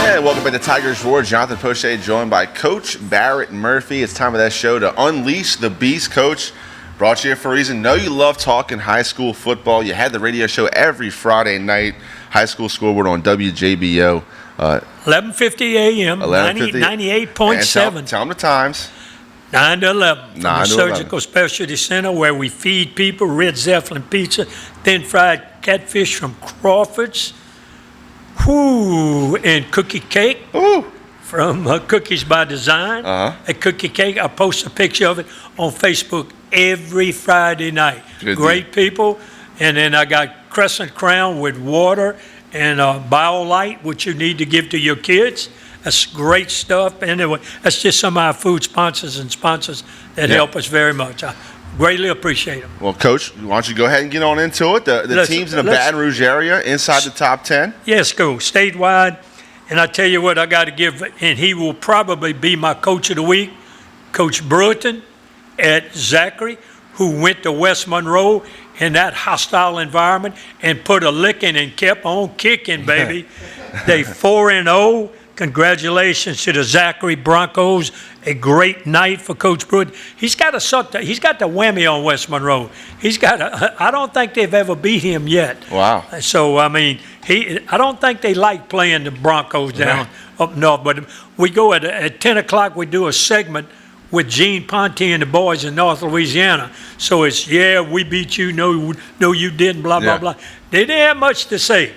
And welcome back to Tigers Roar. Jonathan Poche joined by Coach Barrett Murphy. It's time of that show to unleash the beast, Coach. Brought you here for a reason. Know you love talking high school football. You had the radio show every Friday night. High School Scoreboard on WJBO. 11:50 a.m. 98.7. Tell them the times. 9 to 11. From 9 the to Surgical Specialty Center, where we feed people red Zeppelin pizza, thin fried catfish from Crawford's, and cookie cake from Cookies by Design. A cookie cake. I post a picture of it on Facebook every Friday night. Great people. And then I got Crescent Crown with water and BioLite, which you need to give to your kids. That's great stuff. Anyway, that's just some of our food sponsors and sponsors that help us very much. I greatly appreciate them. Well, Coach, why don't you go ahead and get on into it? The teams in the Baton Rouge area inside the top 10. Yes, go statewide. And I tell you what, I got to give, and he will probably be my coach of the week, Coach Bruton at Zachary, who went to West Monroe in that hostile environment and put a licking and kept on kicking, baby. They 4-0. Congratulations to the Zachary Broncos. A great night for Coach Bruton. He's got the whammy on West Monroe. I don't think they've ever beat him yet. Wow. So, I mean, I don't think they like playing the Broncos down up north. But we go at 10 o'clock, we do a segment with Gene Ponte and the boys in North Louisiana. So it's, we beat you, no you didn't, blah, blah, blah. They didn't have much to say.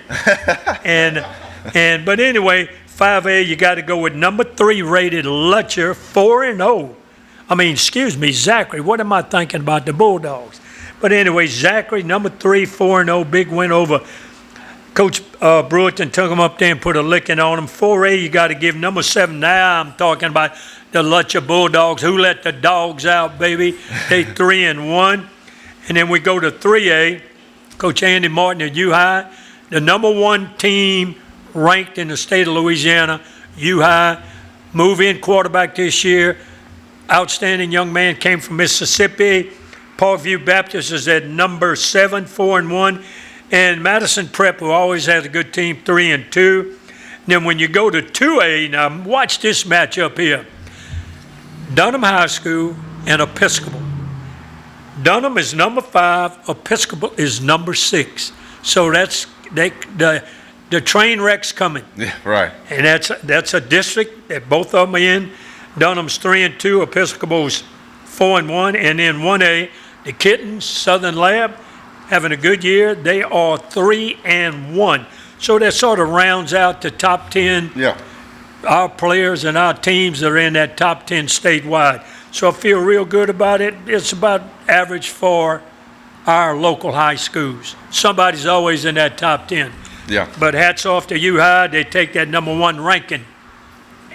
But anyway, 5A, you got to go with number 3 rated Lutcher, 4-0. Zachary. What am I thinking about the Bulldogs? But anyway, Zachary, number 3, 4-0, big win over Coach Bruton. Took him up there and put a licking on him. 4A, you got to give number 7. Now I'm talking about the Lutcher Bulldogs. Who let the dogs out, baby? They 3-1. And then we go to 3A, Coach Andy Martin at U-High. The number 1 team ranked in the state of Louisiana, U-High, move-in quarterback this year. Outstanding young man, came from Mississippi. Parkview Baptist is at number 7, 4-1. And Madison Prep, who always has a good team, 3-2. Then when you go to 2A, now watch this matchup here. Dunham High School and Episcopal. Dunham is number 5, Episcopal is number 6. So that's the train wreck's coming. Yeah, right. And that's a district that both of them are in. Dunham's 3-2, Episcopal's 4-1, and then 1A, the Kittens, Southern Lab, having a good year. They are 3-1. So that sort of rounds out the top 10. Yeah. Our players and our teams are in that top 10 statewide. So I feel real good about it. It's about average for our local high schools. Somebody's always in that top 10. Yeah. But hats off to U-High. They take that number 1 ranking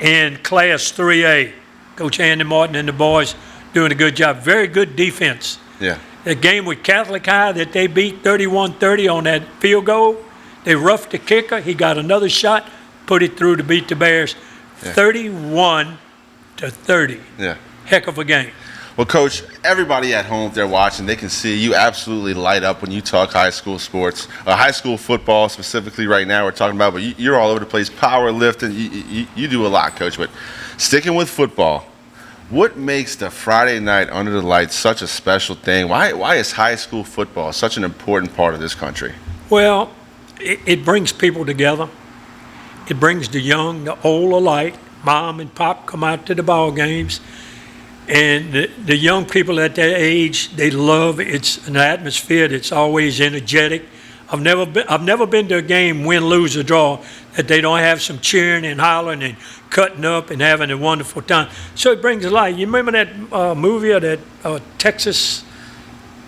in Class 3A. Coach Andy Martin and the boys doing a good job. Very good defense. Yeah. The game with Catholic High that they beat 31-30 on that field goal, they roughed the kicker. He got another shot, put it through to beat the Bears. Yeah. 31-30. Yeah. Heck of a game. Well, Coach, everybody at home, if they're watching, they can see you absolutely light up when you talk high school sports. High school football specifically right now we're talking about, but you're all over the place, powerlifting. You do a lot, Coach. But sticking with football, what makes the Friday night under the lights such a special thing? Why is high school football such an important part of this country? Well, it brings people together. It brings the young, the old alike. Mom and pop come out to the ball games. And the young people at that age, they love it's an atmosphere that's always energetic. I've never been to a game, win, lose, or draw, that they don't have some cheering and hollering and cutting up and having a wonderful time. So it brings a light. You remember that movie or that Texas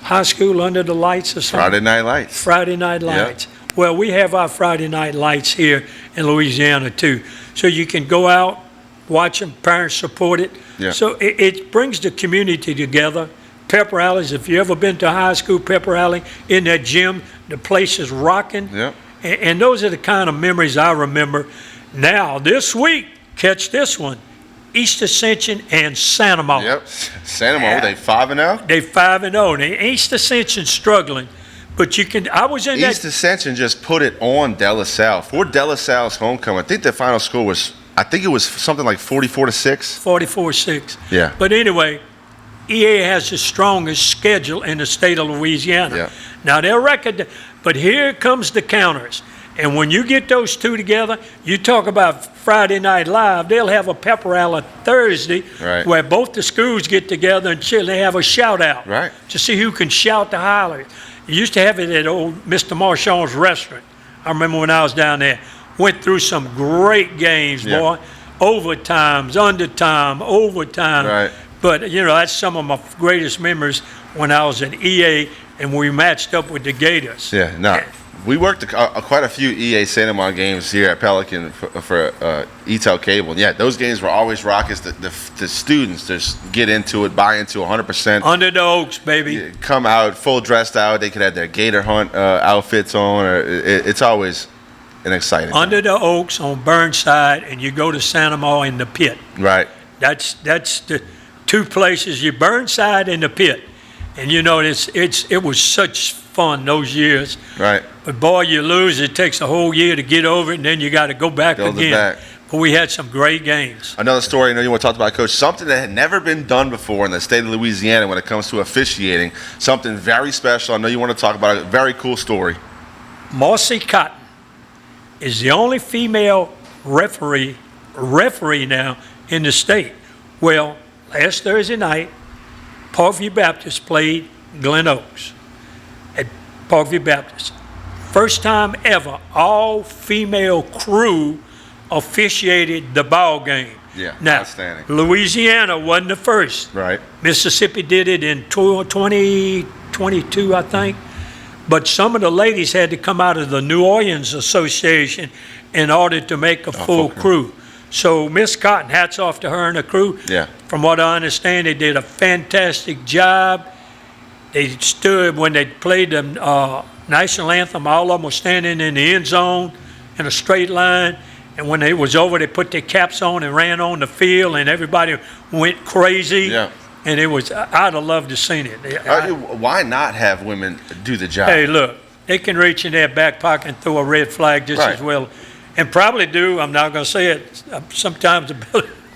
high school Under the Lights or something? Friday Night Lights. Friday Night Lights. Yep. Well, we have our Friday Night Lights here in Louisiana too. So you can go out, watch them, parents support it. Yeah. So it brings the community together. Pep rallies, if you ever been to a high school pep rally, in that gym, the place is rocking. Yeah. And those are the kind of memories I remember. Now, this week, catch this one, East Ascension and Santa Monica. Yep, Santa Monica, they 5-0? They 5-0. And East Ascension struggling. But you can, I was in that. East Ascension just put it on De La Salle. For De La Salle's homecoming, I think the final score was, it was something like 44-6. 44-6. Yeah. But anyway, EA has the strongest schedule in the state of Louisiana. Yeah. Now, their record, but here comes the counters. And when you get those two together, you talk about Friday Night Live, they'll have a pep rally Thursday right. where both the schools get together and chill. They have a shout-out right. to see who can shout the holler. You used to have it at old Mr. Marchand's restaurant. I remember when I was down there. Went through some great games, yeah. boy. Overtimes, undertime, overtime. Right. But, that's some of my greatest memories when I was at EA and we matched up with the Gators. Yeah, no. We worked quite a few EA Santa Monica games here at Pelican for ETEL Cable. And yeah, those games were always raucous. The students just get into it, buy into 100%. Under the Oaks, baby. Come out full dressed out. They could have their Gator Hunt outfits on. It's always an exciting Under the Oaks on Burnside, and you go to Santa Monica in the pit. Right. That's the two places, you Burnside and the pit. And it was such fun those years. Right. But boy, you lose, it takes a whole year to get over it, and then you got to go back again. But we had some great games. Another story I know you want to talk about, Coach, something that had never been done before in the state of Louisiana when it comes to officiating, something very special. I know you want to talk about it. A very cool story. Marcy Cotton is the only female referee now in the state. Well, last Thursday night, Parkview Baptist played Glen Oaks at Parkview Baptist. First time ever, all-female crew officiated the ball game. Yeah, now, outstanding. Louisiana wasn't the first. Right. Mississippi did it in 2022, I think. But some of the ladies had to come out of the New Orleans Association in order to make a full crew. So Miss Cotton, hats off to her and her crew. Yeah. From what I understand, they did a fantastic job. They stood when they played the national anthem. All of them were standing in the end zone in a straight line. And when it was over, they put their caps on and ran on the field, and everybody went crazy. Yeah. And it was, I'd have loved to seen it. Why not have women do the job? Hey, look, they can reach in their back pocket and throw a red flag just as well. And probably do, I'm not going to say it, sometimes.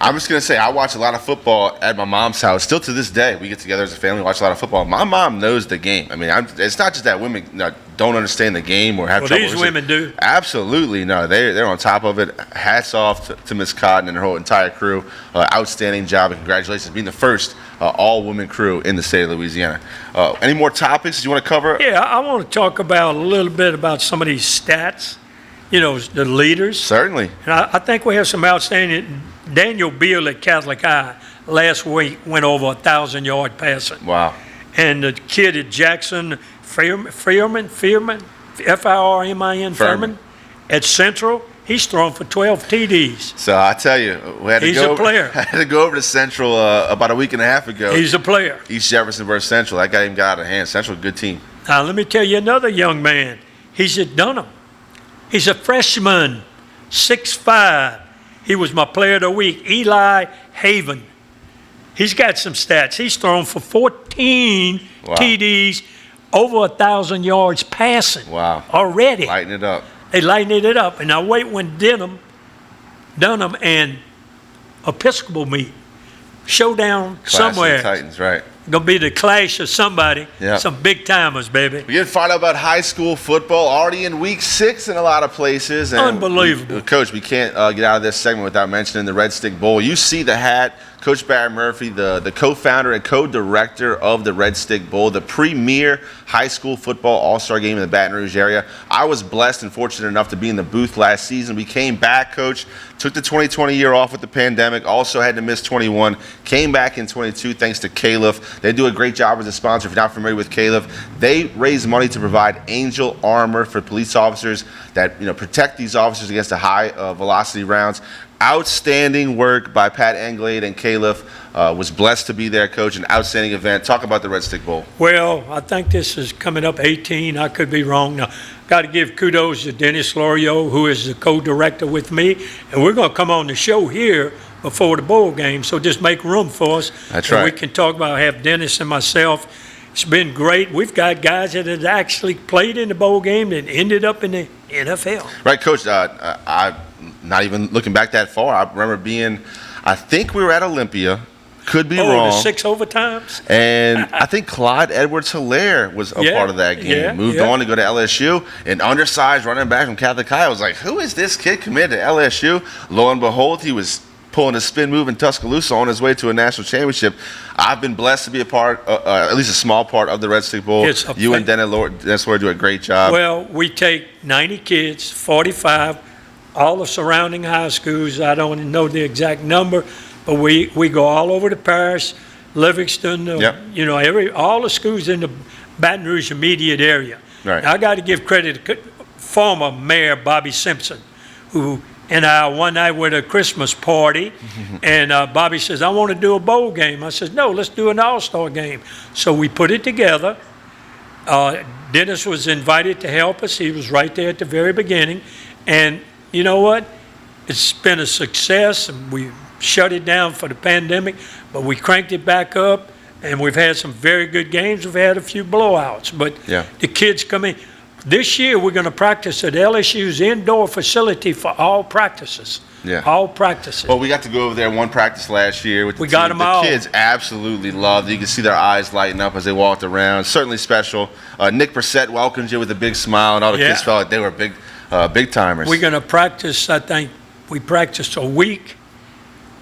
I'm just going to say, I watch a lot of football at my mom's house. Still to this day, we get together as a family, watch a lot of football. My mom knows the game. I mean, it's not just that women don't understand the game or have trouble. These women do. Absolutely. No, they're on top of it. Hats off to Miss Cotton and her whole entire crew. Outstanding job, and congratulations being the first all-women crew in the state of Louisiana. Any more topics you want to cover? Yeah, I want to talk about a little bit about some of these stats, the leaders. Certainly. And I think we have some outstanding. Daniel Beal at Catholic High last week went over 1,000-yard passing. Wow. And the kid at Jackson, Furman, F-I-R-M-I-N, Furman, at Central, he's thrown for 12 TDs. So I tell you, He's a player. I had to go over to Central about a week and a half ago. He's a player. East Jefferson versus Central. That guy even got out of hand. Central, good team. Now, let me tell you another young man. He's at Dunham. He's a freshman, 6'5". He was my player of the week, Eli Haven. He's got some stats. He's thrown for 14 TDs, over 1,000 yards passing. Wow. Already. Lighting it up. They lightened it up. And now wait when Dunham and Episcopal meet. Showdown Clash somewhere. of the Titans, right. Going to be the clash of somebody. Yep. Some big timers, baby. We get find out about high school football already in week 6 in a lot of places. And Unbelievable. Coach, we can't get out of this segment without mentioning the Red Stick Bowl. You see the hat. Coach Barrett Murphy, the co-founder and co-director of the Red Stick Bowl, the premier high school football all-star game in the Baton Rouge area. I was blessed and fortunate enough to be in the booth last season. We came back, Coach, took the 2020 year off with the pandemic, also had to miss 21, came back in 22 thanks to Caliph. They do a great job as a sponsor. If you're not familiar with Caliph, they raise money to provide angel armor for police officers that protect these officers against the high velocity rounds. Outstanding work by Pat Anglade and Caliph. Was blessed to be there, Coach. An outstanding event. Talk about the Red Stick Bowl. Well, I think this is coming up 18. I could be wrong. Now, got to give kudos to Dennis Lorio, who is the co-director with me. And we're going to come on the show here before the bowl game. So just make room for us. That's and right. We can talk about, have Dennis and myself. It's been great. We've got guys that have actually played in the bowl game and ended up in the NFL. Right, Coach. I'm not even looking back that far. I remember I think we were at Olympia. Could be wrong. The 6 overtimes? And I think Clyde Edwards-Hilaire was a part of that game. Moved on to go to LSU. An undersized running back from Catholic High. I was like, who is this kid committed to LSU? Lo and behold, he was pulling a spin move in Tuscaloosa on his way to a national championship. I've been blessed to be a part, at least a small part of the Red Stick Bowl. You and Dennis Loyer do a great job. Well, we take 90 kids, 45, all the surrounding high schools. I don't know the exact number, but we go all over the parish, Livingston, all the schools in the Baton Rouge immediate area. Right. Now, I got to give credit to former Mayor Bobby Simpson, who and I one night were at a Christmas party, and Bobby says, I want to do a bowl game. I said, no, let's do an all-star game. So we put it together. Dennis was invited to help us. He was right there at the very beginning. And you know what? It's been a success, and we shut it down for the pandemic, but we cranked it back up, and we've had some very good games. We've had a few blowouts, but the kids come in. This year, we're going to practice at LSU's indoor facility for all practices. Yeah. All practices. Well, we got to go over there one practice last year with the We got team. them all. The kids absolutely loved it. You can see their eyes lighting up as they walked around. Certainly special. Nick Brissett welcomes you with a big smile, and all the kids felt like they were big timers. We're going to practice, I think, we practice a week.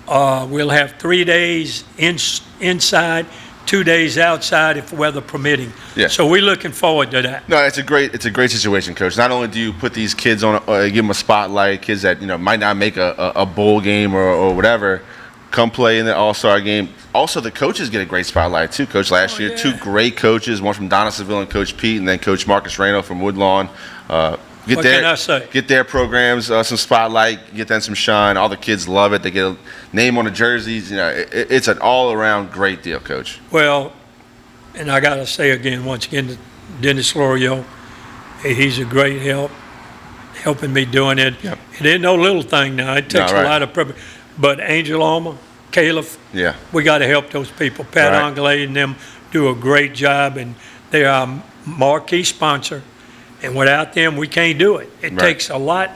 We'll have 3 days inside, 2 days outside if weather permitting. Yeah. So we're looking forward to that. No, it's a great situation, Coach. Not only do you put these kids on, give them a spotlight, kids that might not make a bowl game or whatever, come play in the All-Star game. Also, the coaches get a great spotlight too, Coach. Last year, 2 great coaches, one from Donaldsonville and Coach Pete, and then Coach Marcus Reno from Woodlawn. What can I say? Get their programs some spotlight, get them some shine. All the kids love it. They get a name on the jerseys. It's an all-around great deal, Coach. Well, and I got to say again, once again, to Dennis Lorio, he's a great help. helping me doing it. Yep. It ain't no little thing now. It takes right. a lot of prep. But Angel Alma, Caleb, Yeah. we got to help those people. Pat Right. Anglais and them do a great job, and they are a marquee sponsor. And without them, we can't do it. It Right. takes a lot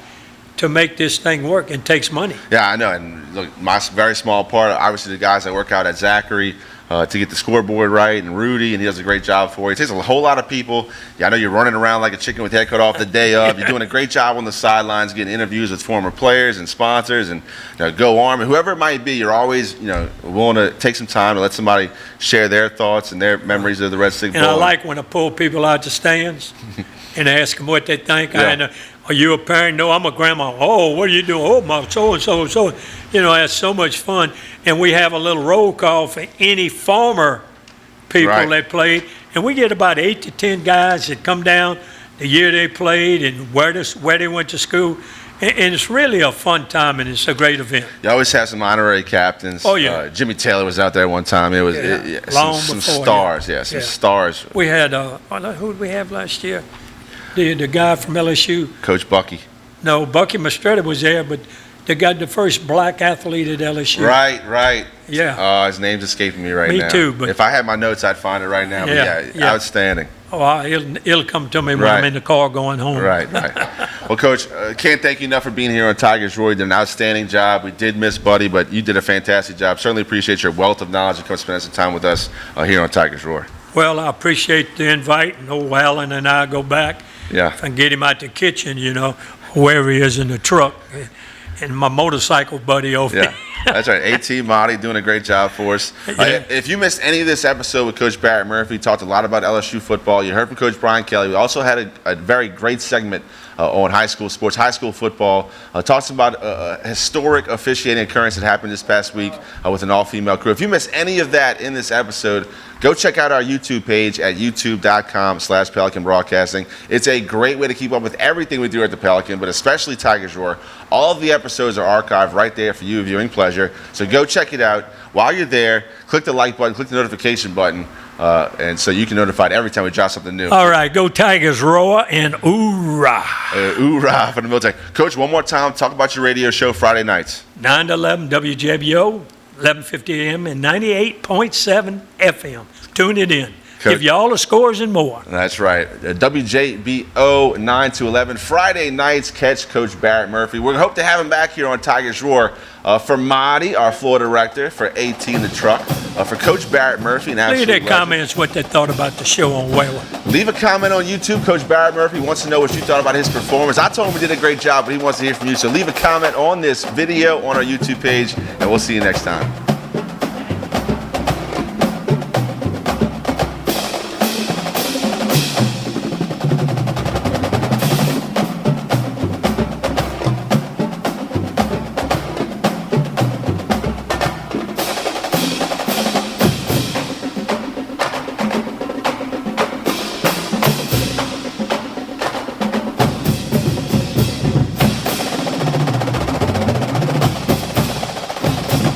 to make this thing work. It takes money. Yeah, I know. And look, my very small part, obviously the guys that work out at Zachary to get the scoreboard right, and Rudy, and he does a great job for you. It takes a whole lot of people. Yeah, I know you're running around like a chicken with your head cut off the day of. You're doing a great job on the sidelines, getting interviews with former players and sponsors and Go Arm, and whoever it might be. You're always, willing to take some time to let somebody share their thoughts and their memories of the Red Stick Bowl. And I like when I pull people out the stands and ask them what they think. Yeah. Are you a parent? No, I'm a grandma. Oh, what are you doing? Oh, my so-and-so. That's so much fun. And we have a little roll call for any former people Right. that played. And we get about 8 to 10 guys that come down the year they played and where they went to school. And it's really a fun time, and it's a great event. You always have some honorary captains. Oh, yeah. Jimmy Taylor was out there one time. It was Long some before, stars. yeah. Some Yeah. stars. We had, who did we have last year? The guy from LSU. Coach Bucky. No, Bucky Mastretta was there, but they got the first black athlete at LSU. Right. Yeah. His name's escaping me right Me now. too, but- if I had my notes, I'd find it right now. Yeah, But yeah. Outstanding. Oh, it'll come to me when Right. I'm in the car going home. Right. Well, Coach, can't thank you enough for being here on Tigers Roar. You did an outstanding job. We did miss Buddy, but you did a fantastic job. Certainly appreciate your wealth of knowledge and come spending some time with us here on Tigers Roar. Well, I appreciate the invite, and old Alan and I go back. Yeah. If I can get him out the kitchen, wherever he is in the truck, and my motorcycle buddy over Yeah, there. that's right. AT Marty doing a great job for us. Yeah. If you missed any of this episode with Coach Barrett Murphy, talked a lot about LSU football. You heard from Coach Brian Kelly. We also had a very great segment on high school sports, high school football. Talks about a historic officiating occurrence that happened this past week with an all-female crew. If you missed any of that in this episode, go check out our YouTube page at youtube.com/Pelican Broadcasting. It's a great way to keep up with everything we do at the Pelican, but especially Tigers Roar. All of the episodes are archived right there for you viewing pleasure. So go check it out. While you're there, click the like button, click the notification button, and so you can notified every time we drop something new. All right, go Tigers Roar and hoorah. Hoorah for the military. Coach, one more time, talk about your radio show Friday nights. 9 to 11 WJBO, 11:50 a.m. and 98.7 FM. Tune it in. Give you all the scores and more. That's right. WJBO 9 to 11. Friday nights, catch Coach Barrett Murphy. We hope to have him back here on Tigers Roar. For Marty, our floor director, for AT in the truck, for Coach Barrett Murphy. An Leave absolute their legend. comments what they thought about the show on Whalen. Leave a comment on YouTube. Coach Barrett Murphy wants to know what you thought about his performance. I told him we did a great job, but he wants to hear from you. So leave a comment on this video on our YouTube page, and we'll see you next time.